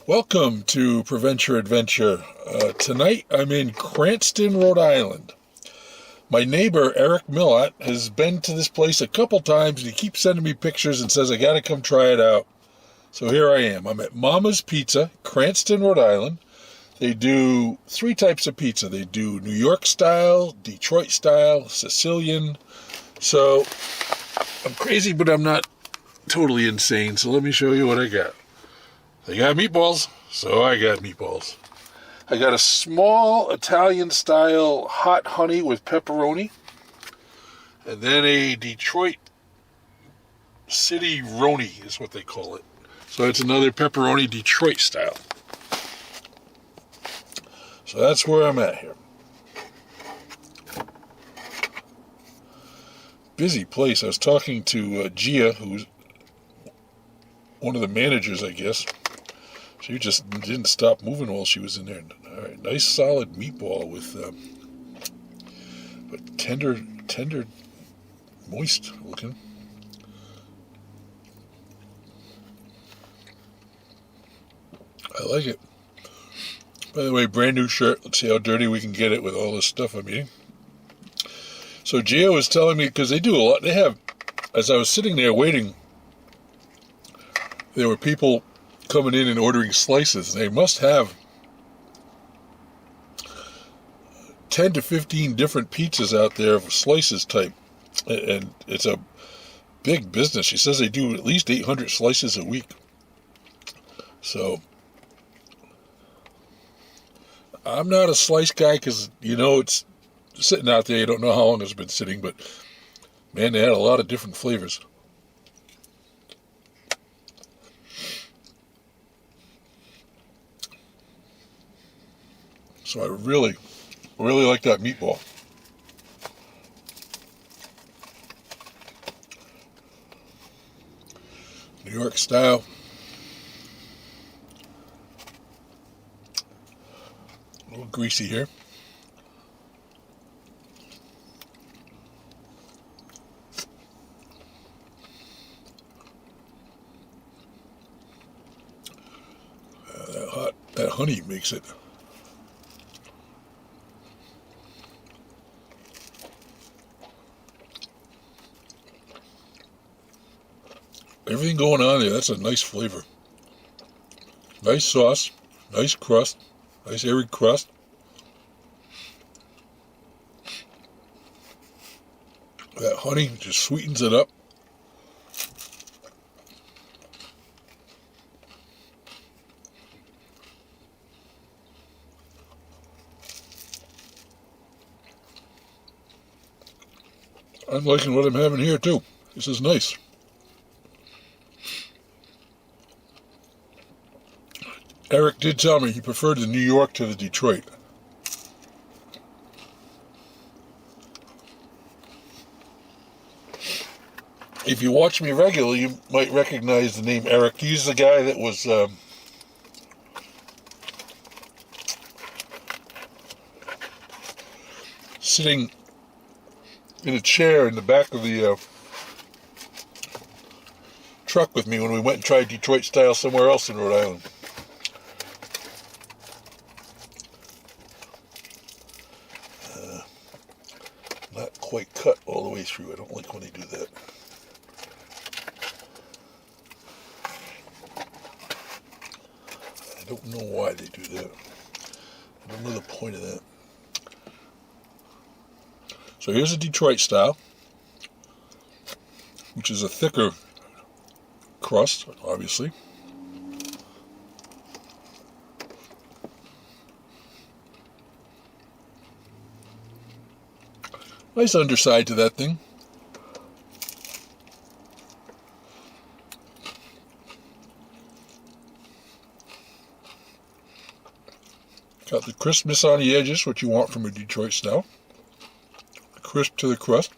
Welcome to Prevent Your Adventure. Tonight I'm in Cranston, Rhode Island. My neighbor, Eric Millot, has been to this place a couple times, and he keeps sending me pictures and says I gotta come try it out. So here I am. I'm at Mama's Pizza, Cranston, Rhode Island. They do 3 types of pizza. They do New York style, Detroit style, Sicilian. So I'm crazy, but I'm not totally insane. So let me show you what I got. They got meatballs, so I got meatballs. I got a small Italian-style hot honey with pepperoni, and then a Detroit City Roni is what they call it. So it's another pepperoni Detroit style. So that's where I'm at here. Busy place. I was talking to Gia, who's one of the managers, I guess. She just didn't stop moving while she was in there. All right, nice solid meatball with but tender, moist looking. I like it. By the way, brand new shirt. Let's see how dirty we can get it with all this stuff I'm eating. So Gio was telling me, because they do a lot. They have, as I was sitting there waiting, there were people coming in and ordering slices. They must have 10 to 15 different pizzas out there of slices type, and it's a big business. She says they do at least 800 slices a week. So I'm not a slice guy because, it's sitting out there. You don't know how long it's been sitting, but man, they had a lot of different flavors. So I really like that meatball. New York style. A little greasy here. That honey makes it. Everything going on there, that's a nice flavor. Nice sauce, nice crust, nice airy crust. That honey just sweetens it up. I'm liking what I'm having here too. This is nice. Eric did tell me he preferred the New York to the Detroit. If you watch me regularly, you might recognize the name Eric. He's the guy that was sitting in a chair in the back of the truck with me when we went and tried Detroit style somewhere else in Rhode Island. Not quite cut all the way through. I don't like when they do that. I don't know why they do that. I don't know the point of that. So here's a Detroit style, which is a thicker crust, obviously. Nice underside to that thing. Got the crispness on the edges, what you want from a Detroit style. Crisp to the crust.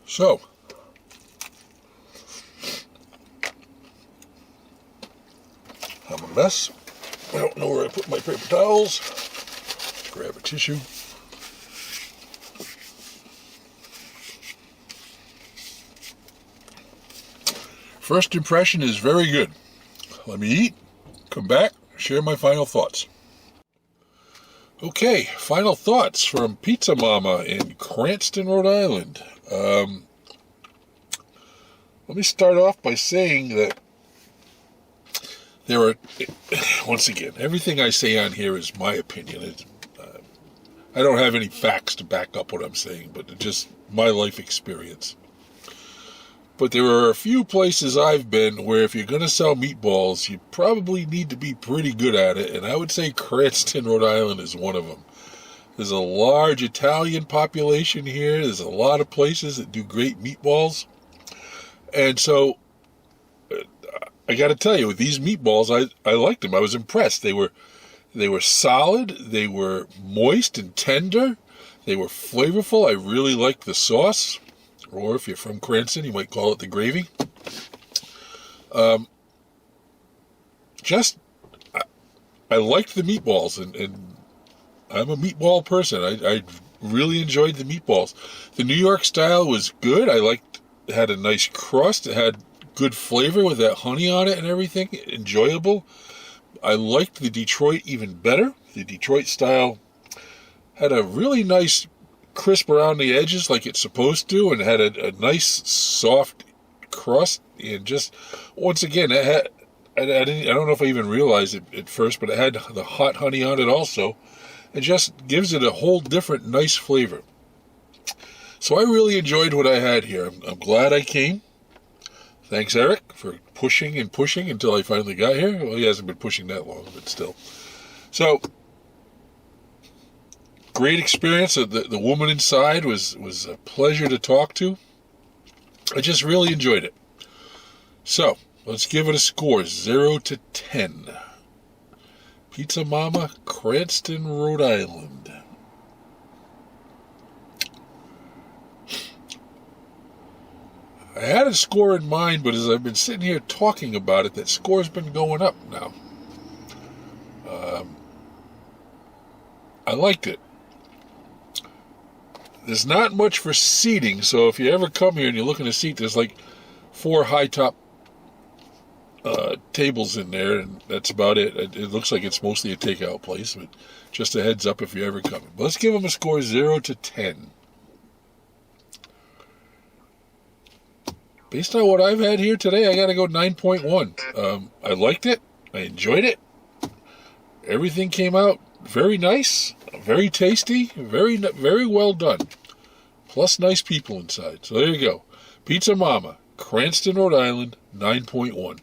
So, mess. I don't know where I put my paper towels. Grab a tissue. First impression is very good. Let me eat, come back, share my final thoughts. Okay, final thoughts from Pizza Mama in Cranston, Rhode Island. Let me start off by saying that there are, once again, everything I say on here is my opinion. I don't have any facts to back up what I'm saying, but it's just my life experience. But there are a few places I've been where if you're going to sell meatballs, you probably need to be pretty good at it, and I would say Cranston, Rhode Island is one of them. There's a large Italian population here. There's a lot of places that do great meatballs. And so, I got to tell you, with these meatballs, I liked them. I was impressed. They were solid. They were moist and tender. They were flavorful. I really liked the sauce. Or if you're from Cranston, you might call it the gravy. I liked the meatballs, and I'm a meatball person. I really enjoyed the meatballs. The New York style was good. It had a nice crust. It had good flavor with that honey on it and everything. Enjoyable. I liked the Detroit even better. The Detroit style had a really nice crisp around the edges like it's supposed to, and had a nice soft crust. And just, once again, it had, I don't know if I even realized it at first, but it had the hot honey on it also. It just gives it a whole different nice flavor. So I really enjoyed what I had here. I'm glad I came. Thanks, Eric, for pushing and pushing until I finally got here. Well, he hasn't been pushing that long, but still. So, great experience. The woman inside was a pleasure to talk to. I just really enjoyed it. So, let's give it a score, 0 to 10. Pizza Mama, Cranston, Rhode Island. I had a score in mind, but as I've been sitting here talking about it, that score's been going up now. I liked it. There's not much for seating, so if you ever come here and you're looking to seat, there's like 4 high-top tables in there, and that's about it. It looks like it's mostly a takeout place, but just a heads up if you're ever coming. But let's give them a score 0 to 10. Based on what I've had here today, I got to go 9.1. I liked it. I enjoyed it. Everything came out very nice, very tasty, very well done. Plus nice people inside. So there you go. Pizza Mama, Cranston, Rhode Island, 9.1.